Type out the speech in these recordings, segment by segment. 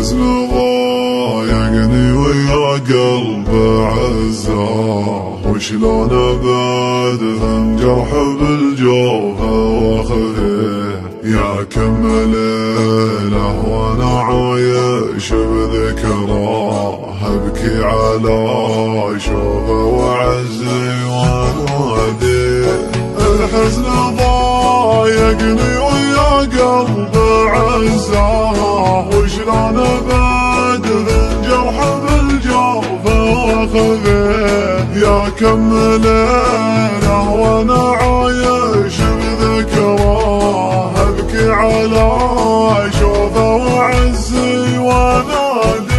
الحزن ضايقني ويا قلب عزاه، وشلون ابادل جرح بالجوفه واخذه. يا كم ليله وانا عايش بذكراه، ابكي على شوفه وعزي واناديه. الحزن ضايقني ويا قلب عزاه، وشلون ابادل جرح بالجوفه واخذه. يا كم ليله وانا عايش بذكراه، ابكي على شوفه وعزي واناديه.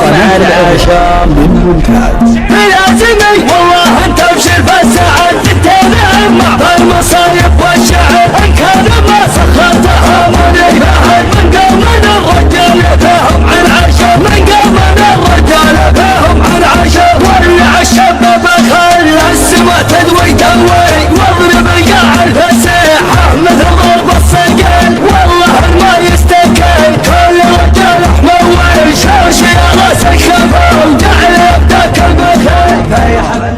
قناة العشاء من ممتاز. لازمي والله انت ابشر بالسعد تتنمع بالمصايب والشعر، ان كان ما سخرتها من يفهم. من قام الرجال فهم عن عشا، من قام الرجال فهم عن عشا. ولع الشباب خلى السما تدوي تدوي، واضرب القاع الفسيحه مثل ضرب الصقل. والله ما يستكل كل رجال حمول، شوش يا راس الشباب جعل يبداك المثل. يا حبل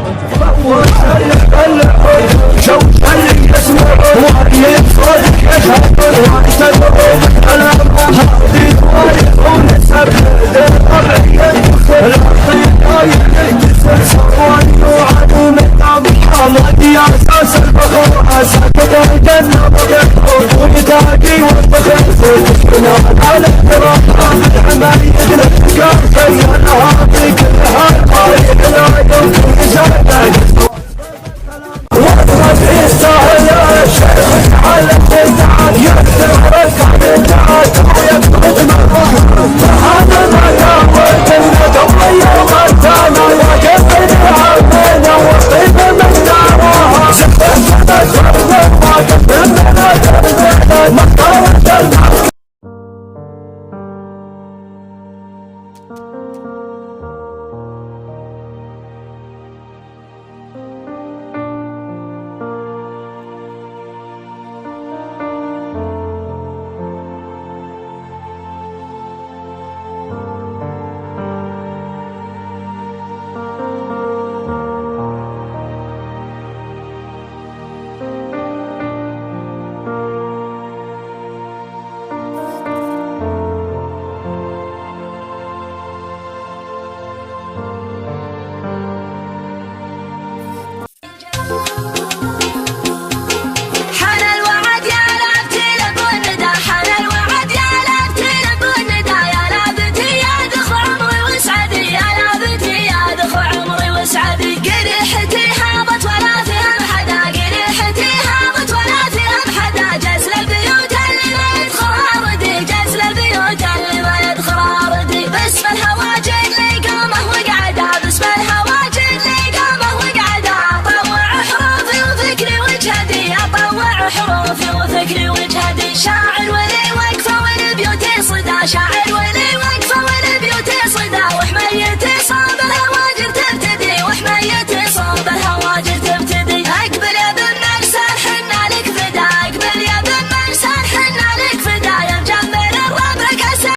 شوش اللي يسمعون وعليك صوتك يشهدون، واعتبروا بالكلام هذه تواريخون السبب. الطبعية الأرضية يجسر سواني وعدو من نعم الحمد. يا أساس الفخر أساكت الجنة بغيرهم، ويتاقي والفخر تسكن على احترام. العمايل الأفكار سيرها في كلها القايد العدو يساعدك. والرب يستاهل الشيخ على التعب، يقدر ركع بالتعب ويقبض مقام. هذا ما داوت الندم يوم الثانى، وقف العامين وطيب من نارها. زفت الزرق واقف من البلد مقطوة المحكمة. حروفي وفكري